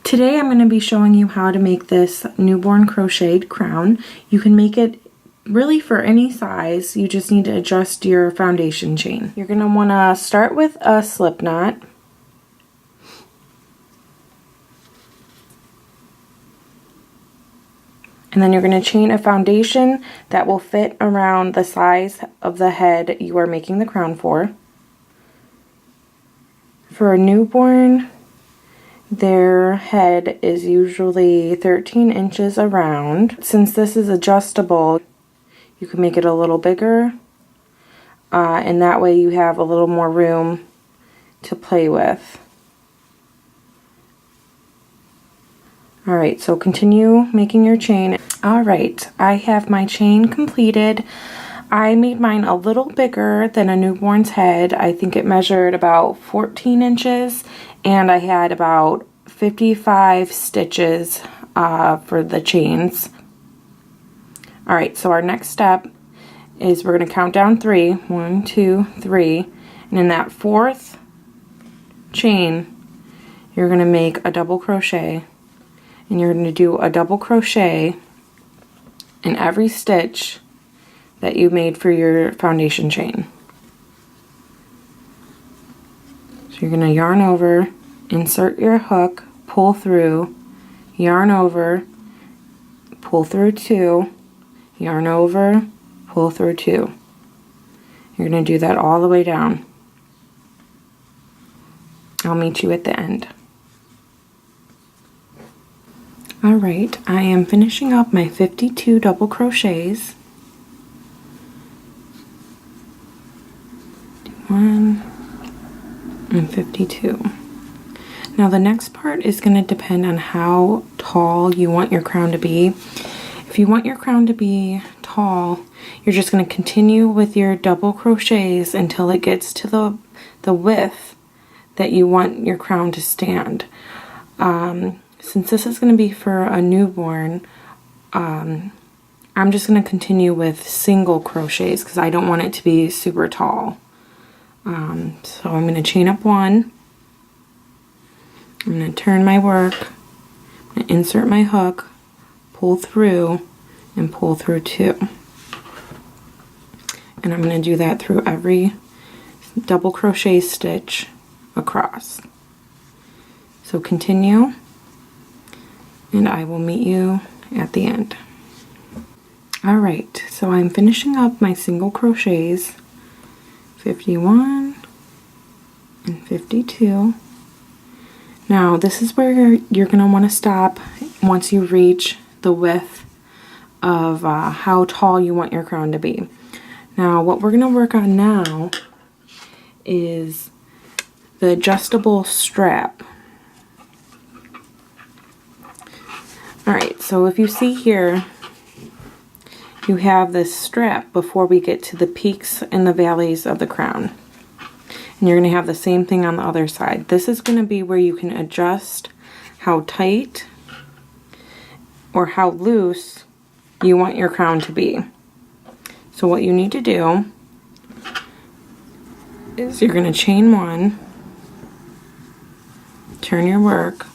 Today I'm going to be showing you how to make this newborn crocheted crown. You can make it really for any size. You just need to adjust your foundation chain. You're going to want to start with a slip knot. And then you're going to chain a foundation that will fit around the size of the head you are making the crown for. For a newborn, their head is usually 13 inches around. Since this is adjustable, you can make it a little bigger, and that way you have a little more room to play with. Alright, so continue making your chain. Alright, I have my chain completed. I made mine a little bigger than a newborn's head. I think it measured about 14 inches, and I had about 55 stitches for the chains. Alright, so our next step is we're going to count down 3. 1, 2, 3. And in that fourth chain, you're going to make a double crochet. And you're going to do a double crochet in every stitch that you made for your foundation chain. So you're going to yarn over, insert your hook, pull through, yarn over, pull through 2, yarn over, pull through 2. You're going to do that all the way down. I'll meet you at the end. Alright, I am finishing up my 52 double crochets. 1 and 52. Now the next part is going to depend on how tall you want your crown to be. If you want your crown to be tall, you're just going to continue with your double crochets until it gets to the width that you want your crown to stand. Since this is going to be for a newborn, I'm just going to continue with single crochets because I don't want it to be super tall. So I'm going to chain up 1. I'm going to turn my work, I'm going to insert my hook, pull through, and pull through 2. And I'm going to do that through every double crochet stitch across. So continue, and I will meet you at the end. Alright, so I'm finishing up my single crochets, 51 and 52. Now this is where you're going to want to stop once you reach the width of how tall you want your crown to be. Now what we're going to work on now is the adjustable strap. Alright, so if you see here, you have this strap before we get to the peaks and the valleys of the crown. And you're going to have the same thing on the other side. This is going to be where you can adjust how tight or how loose you want your crown to be. So what you need to do is you're going to chain 1, turn your work,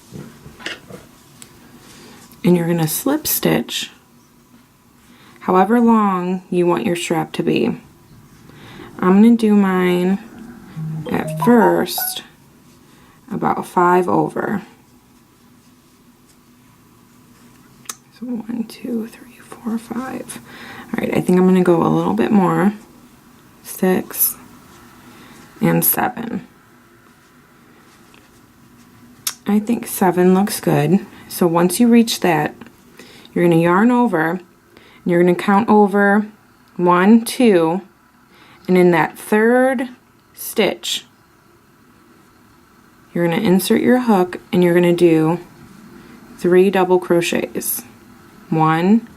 and you're going to slip stitch however long you want your strap to be. I'm going to do mine at first about 5 over. So 1, 2, 3, 4, 5. Alright, I think I'm going to go a little bit more. 6 and 7. I think 7 looks good. So once you reach that, you're going to yarn over, and you're going to count over 1, 2, and in that third stitch, you're going to insert your hook and you're going to do 3 double crochets. 1,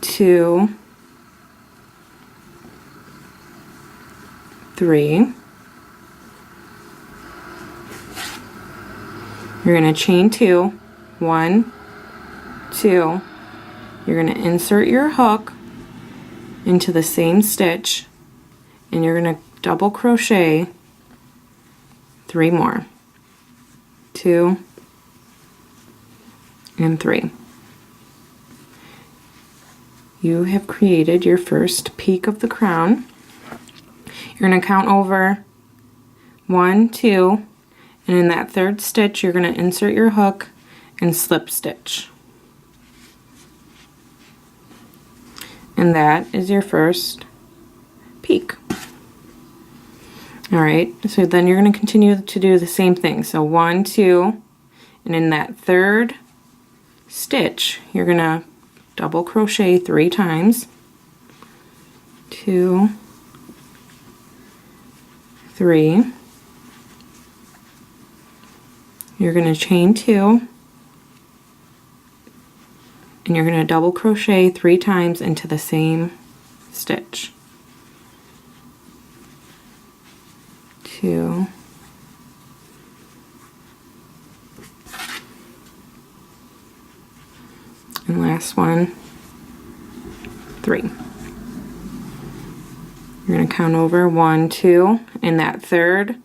2, 3. You're going to chain 2, 1, 2. You're going to insert your hook into the same stitch, and you're going to double crochet 3 more. 2, and 3. You have created your first peak of the crown. You're going to count over 1, 2, and in that third stitch you're going to insert your hook and slip stitch. And that is your first peak. Alright, so then you're going to continue to do the same thing. So 1, 2, and in that third stitch you're going to double crochet 3 times. 2, 3. You're going to chain 2. And you're going to double crochet 3 times into the same stitch. 2, and last one, 3. You're going to count over 1, 2, in that third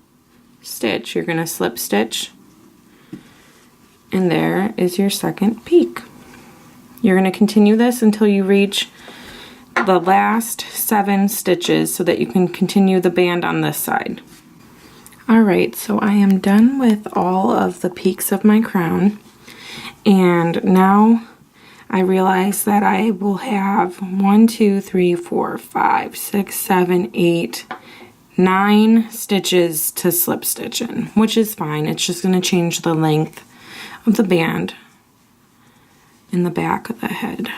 stitch you're going to slip stitch, and there is your second peak. You're going to continue this until you reach the last 7 stitches so that you can continue the band on this side. Alright, so I am done with all of the peaks of my crown, and now I realize that I will have 1, 2, 3, 4, 5, 6, 7, 8, 9 stitches to slip stitch in, which is fine. It's just going to change the length of the band in the back of the head.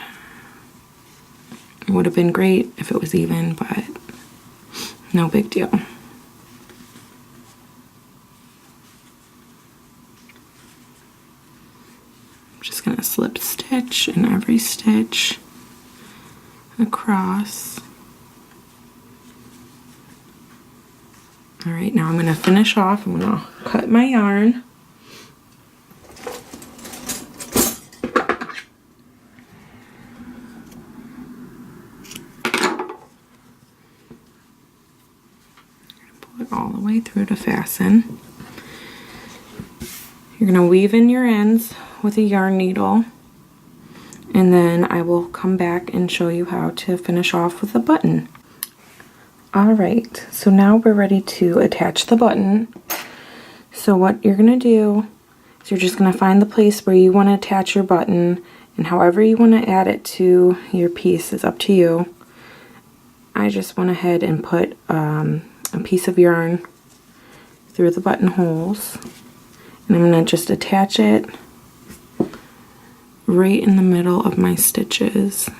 It would have been great if it was even, but no big deal. I'm just going to slip stitch in every stitch across. Alright, now I'm going to finish off. I'm going to cut my yarn. All the way through to fasten. You're going to weave in your ends with a yarn needle, and then I will come back and show you how to finish off with a button. Alright, so now we're ready to attach the button. So what you're going to do is you're just going to find the place where you want to attach your button, and however you want to add it to your piece is up to you. I just went ahead and put a piece of yarn through the buttonholes, and I'm going to just attach it right in the middle of my stitches.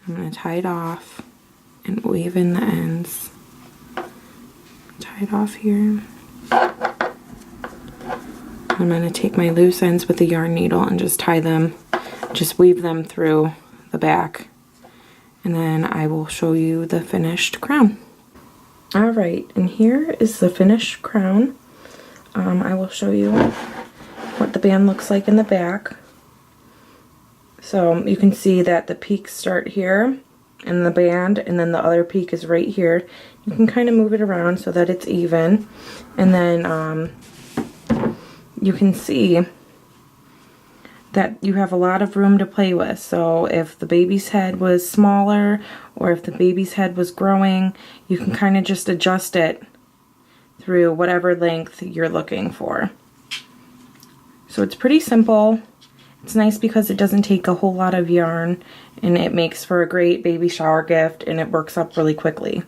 I'm going to tie it off and weave in the ends. Tie it off here. I'm going to take my loose ends with the yarn needle and just tie them, just weave them through the back. And then I will show you the finished crown. Alright, and here is the finished crown. I will show you what the band looks like in the back. So you can see that the peaks start here in the band, and then the other peak is right here. You can kind of move it around so that it's even. And then you can see that you have a lot of room to play with. So if the baby's head was smaller, or if the baby's head was growing, you can kind of just adjust it through whatever length you're looking for. So it's pretty simple. It's nice because it doesn't take a whole lot of yarn, and it makes for a great baby shower gift, and it works up really quickly.